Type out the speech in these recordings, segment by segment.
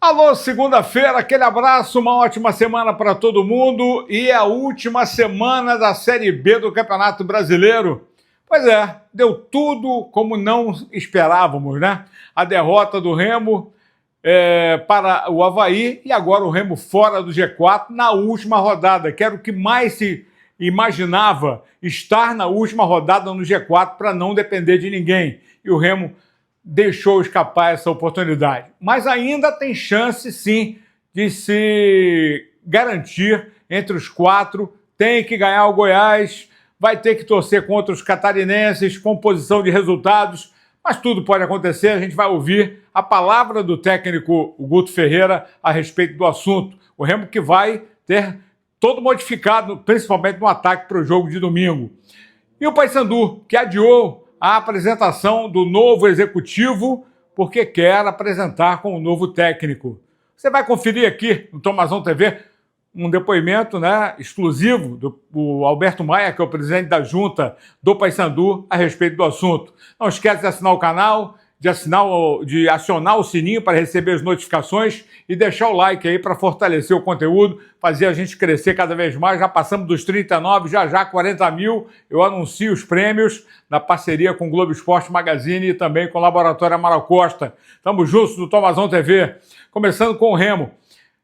Alô, segunda-feira, aquele abraço, uma ótima semana para todo mundo e a última semana da Série B do Campeonato Brasileiro. Pois é, deu tudo como não esperávamos, né? A derrota do Remo para o Avaí e agora o Remo fora do G4 na última rodada, que era o que mais se imaginava, estar na última rodada no G4 para não depender de ninguém. E o Remo deixou escapar essa oportunidade. Mas ainda tem chance, sim, de se garantir entre os quatro. Tem que ganhar o Goiás, vai ter que torcer contra os catarinenses, composição de resultados, mas tudo pode acontecer. A gente vai ouvir a palavra do técnico Guto Ferreira a respeito do assunto. O Remo que vai ter todo modificado, principalmente no ataque para o jogo de domingo. E o Paysandu, que adiou a apresentação do novo executivo, porque quer apresentar com o novo técnico. Você vai conferir aqui no Tomazão TV um depoimento, né, exclusivo do Alberto Maia, que é o presidente da junta do Paysandu, a respeito do assunto. Não esquece de assinar o canal, de acionar o sininho para receber as notificações e deixar o like aí para fortalecer o conteúdo, fazer a gente crescer cada vez mais. Já passamos dos 39, já 40 mil. Eu anuncio os prêmios na parceria com o Globo Esporte Magazine e também com o Laboratório Amaral Costa. Estamos juntos no Tomazão TV. Começando com o Remo.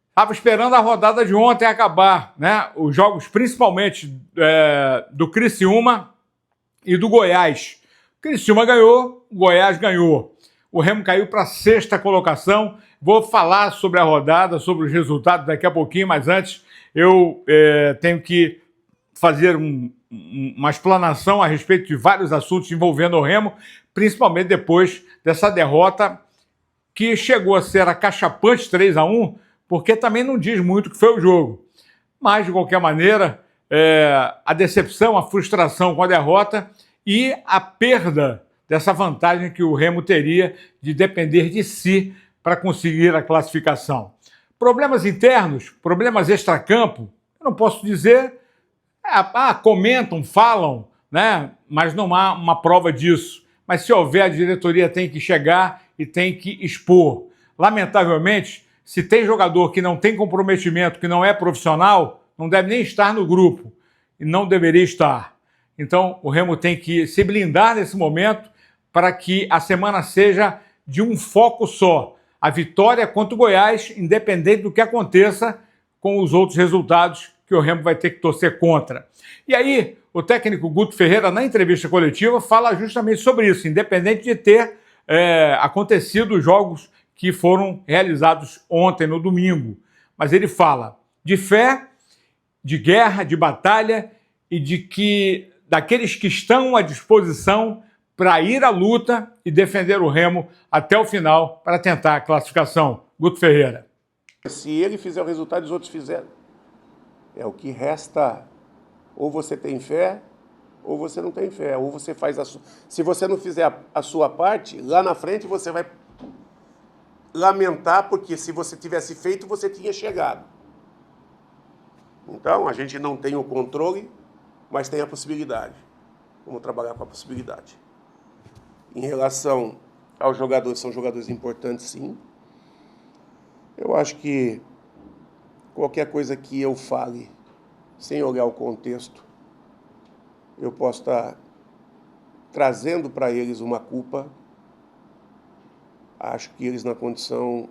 Estava esperando a rodada de ontem acabar, né? Os jogos principalmente do Criciúma e do Goiás. Criciúma ganhou, Goiás ganhou. O Remo caiu para a sexta colocação. Vou falar sobre a rodada, sobre os resultados daqui a pouquinho, mas antes eu tenho que fazer uma explanação a respeito de vários assuntos envolvendo o Remo, principalmente depois dessa derrota que chegou a ser acachapante 3-1, porque também não diz muito o que foi o jogo. Mas, de qualquer maneira, a decepção, a frustração com a derrota e a perda dessa vantagem que o Remo teria de depender de si para conseguir a classificação. Problemas internos, problemas extracampo, eu não posso dizer, comentam, falam, né? Mas não há uma prova disso. Mas se houver, a diretoria tem que chegar e tem que expor. Lamentavelmente, se tem jogador que não tem comprometimento, que não é profissional, não deve nem estar no grupo e não deveria estar. Então, o Remo tem que se blindar nesse momento para que a semana seja de um foco só. A vitória contra o Goiás, independente do que aconteça com os outros resultados que o Remo vai ter que torcer contra. E aí, o técnico Guto Ferreira, na entrevista coletiva, fala justamente sobre isso, independente de ter acontecido os jogos que foram realizados ontem, no domingo. Mas ele fala de fé, de guerra, de batalha e de que daqueles que estão à disposição para ir à luta e defender o Remo até o final para tentar a classificação. Guto Ferreira. Se ele fizer o resultado, os outros fizeram. É o que resta. Ou você tem fé, ou você não tem fé. Ou você faz a sua. Se você não fizer a sua parte, lá na frente você vai lamentar, porque se você tivesse feito, você tinha chegado. Então, a gente não tem o controle, mas tem a possibilidade. Vamos trabalhar com a possibilidade. Em relação aos jogadores, são jogadores importantes, sim. Eu acho que qualquer coisa que eu fale, sem olhar o contexto, eu posso estar trazendo para eles uma culpa. Acho que eles, na condição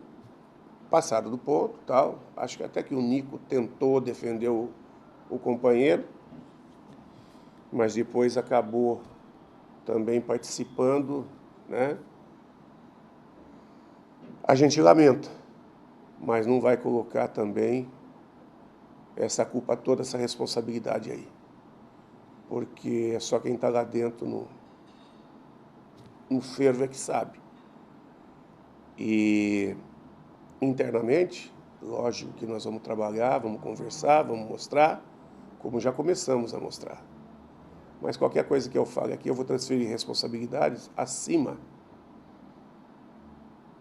passada do ponto, tal. Acho que até que o Nico tentou defender o companheiro, mas depois acabou também participando, né? A gente lamenta, mas não vai colocar também essa culpa toda, essa responsabilidade aí. Porque é só quem está lá dentro no fervo é que sabe. E internamente, lógico que nós vamos trabalhar, vamos conversar, vamos mostrar, como já começamos a mostrar. Mas qualquer coisa que eu fale aqui, eu vou transferir responsabilidades acima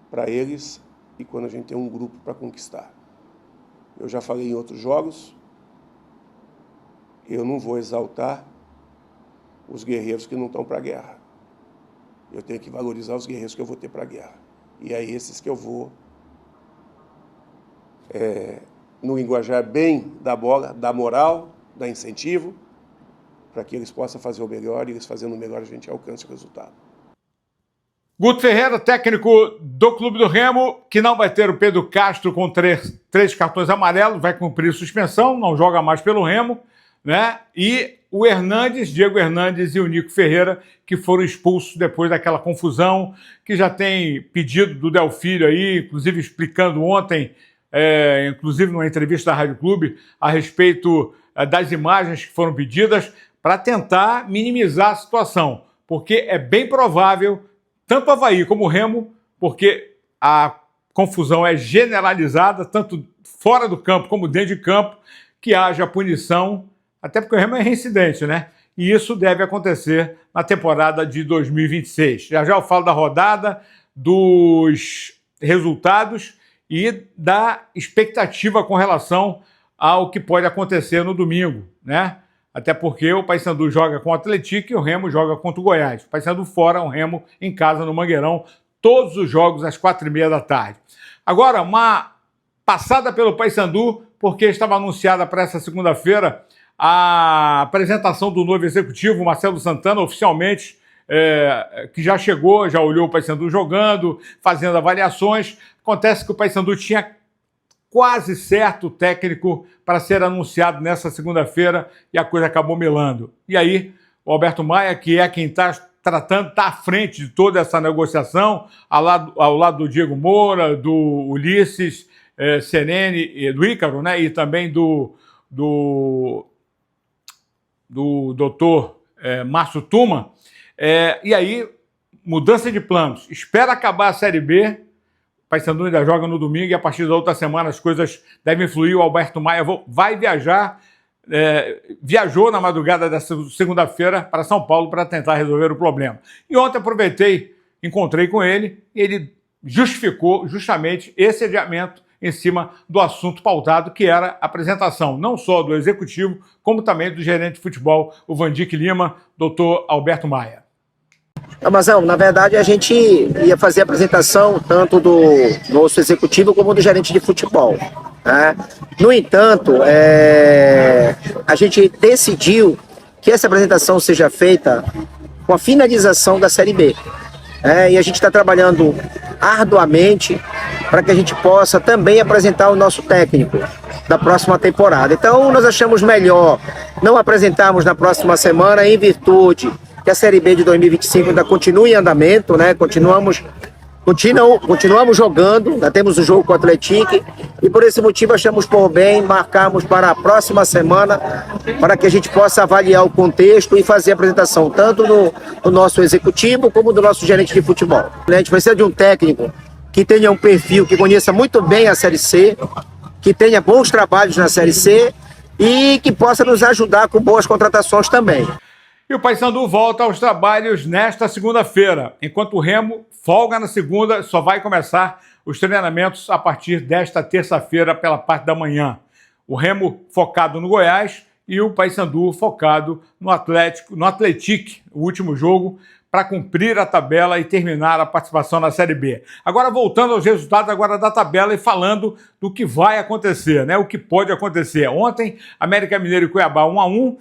para eles e quando a gente tem um grupo para conquistar. Eu já falei em outros jogos, eu não vou exaltar os guerreiros que não estão para a guerra. Eu tenho que valorizar os guerreiros que eu vou ter para a guerra. E é esses que eu vou no linguajar bem da bola, da moral, da incentivo, para que eles possam fazer o melhor, e eles fazendo o melhor a gente alcance o resultado. Guto Ferreira, técnico do Clube do Remo, que não vai ter o Pedro Castro com três cartões amarelos, vai cumprir suspensão, não joga mais pelo Remo, né? E o Hernandes, Diego Hernandes e o Nico Ferreira, que foram expulsos depois daquela confusão, que já tem pedido do Delfírio aí, inclusive explicando ontem, inclusive numa entrevista da Rádio Clube, a respeito das imagens que foram pedidas, para tentar minimizar a situação, porque é bem provável, tanto o Avaí como o Remo, porque a confusão é generalizada, tanto fora do campo como dentro de campo, que haja punição, até porque o Remo é reincidente, né? E isso deve acontecer na temporada de 2026. Já eu falo da rodada, dos resultados e da expectativa com relação ao que pode acontecer no domingo, né? Até porque o Paysandu joga com o Atlético e o Remo joga contra o Goiás. O Paysandu fora, o Remo em casa no Mangueirão, todos os jogos às 4h30 da tarde. Agora, uma passada pelo Paysandu, porque estava anunciada para essa segunda-feira a apresentação do novo executivo, Marcelo Santana, oficialmente, que já chegou, já olhou o Paysandu jogando, fazendo avaliações. Acontece que o Paysandu tinha quase certo o técnico para ser anunciado nessa segunda-feira e a coisa acabou melando. E aí, o Alberto Maia, que é quem está tratando, está à frente de toda essa negociação, ao lado do Diego Moura, do Ulisses, Serene, do Ícaro, né? E também do doutor Márcio Tuma. E aí, mudança de planos. Espera acabar a Série B. O Paysandu ainda joga no domingo e a partir da outra semana as coisas devem fluir. O Alberto Maia vai viajar, viajou na madrugada dessa segunda-feira para São Paulo para tentar resolver o problema. E ontem aproveitei, encontrei com ele e ele justificou justamente esse adiamento em cima do assunto pautado, que era a apresentação não só do executivo, como também do gerente de futebol, o Vandic Lima, doutor Alberto Maia. Amazão, na verdade a gente ia fazer a apresentação tanto do nosso executivo como do gerente de futebol, né? No entanto, a gente decidiu que essa apresentação seja feita com a finalização da Série B. E a gente está trabalhando arduamente para que a gente possa também apresentar o nosso técnico da próxima temporada. Então nós achamos melhor não apresentarmos na próxima semana, em virtude que a Série B de 2025 ainda continua em andamento, né? Continuamos jogando, ainda temos o jogo com o Atlético, e por esse motivo achamos por bem marcarmos para a próxima semana, para que a gente possa avaliar o contexto e fazer a apresentação tanto do nosso executivo como do nosso gerente de futebol. A gente precisa de um técnico que tenha um perfil, que conheça muito bem a Série C, que tenha bons trabalhos na Série C e que possa nos ajudar com boas contratações também. E o Paysandu volta aos trabalhos nesta segunda-feira, enquanto o Remo folga na segunda, só vai começar os treinamentos a partir desta terça-feira pela parte da manhã. O Remo focado no Goiás e o Paysandu focado no Atlético, o último jogo, para cumprir a tabela e terminar a participação na Série B. Agora, voltando aos resultados agora da tabela e falando do que vai acontecer, né? O que pode acontecer. Ontem, América Mineiro e Cuiabá 1-1.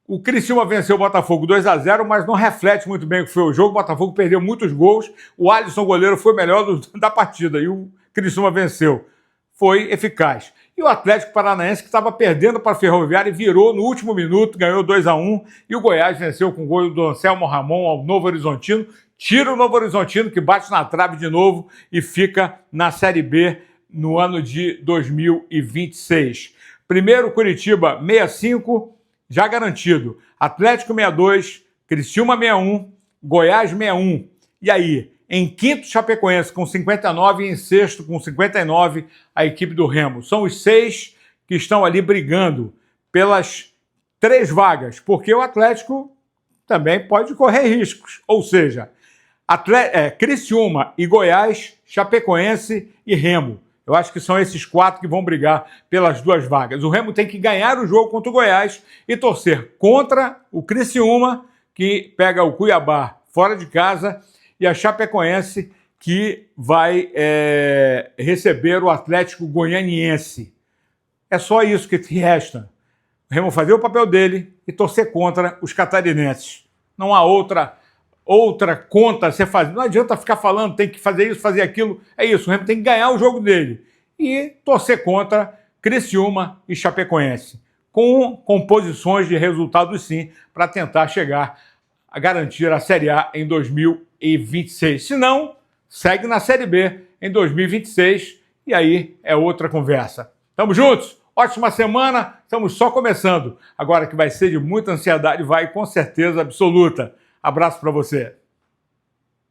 O Criciúma venceu o Botafogo 2-0, mas não reflete muito bem o que foi o jogo. O Botafogo perdeu muitos gols. O Alisson, goleiro, foi o melhor da partida e o Criciúma venceu. Foi eficaz. E o Atlético Paranaense, que estava perdendo para a Ferroviária, virou no último minuto, ganhou 2-1. E o Goiás venceu com o gol do Anselmo Ramon ao Novo Horizontino. Tira o Novo Horizontino, que bate na trave de novo e fica na Série B no ano de 2026. Primeiro, Curitiba 65, já garantido. Atlético 62, Criciúma 61, Goiás 61. E aí, em quinto, Chapecoense com 59 e em sexto com 59, a equipe do Remo. São os 6 que estão ali brigando pelas 3 vagas, porque o Atlético também pode correr riscos. Ou seja, Criciúma e Goiás, Chapecoense e Remo. Eu acho que são esses 4 que vão brigar pelas 2 vagas. O Remo tem que ganhar o jogo contra o Goiás e torcer contra o Criciúma, que pega o Cuiabá fora de casa, e a Chapecoense, que vai receber o Atlético Goianiense. É só isso que te resta. O Remo fazer o papel dele e torcer contra os catarinenses. Não há outra conta a ser fazida. Não adianta ficar falando, tem que fazer isso, fazer aquilo. É isso, o Remo tem que ganhar o jogo dele. E torcer contra Criciúma e Chapecoense. Com composições de resultados, sim, para tentar chegar a garantir a Série A em 2026. Se não, segue na Série B em 2026 e aí é outra conversa. Tamo juntos? Ótima semana, estamos só começando. Agora que vai ser de muita ansiedade, vai com certeza absoluta. Abraço para você.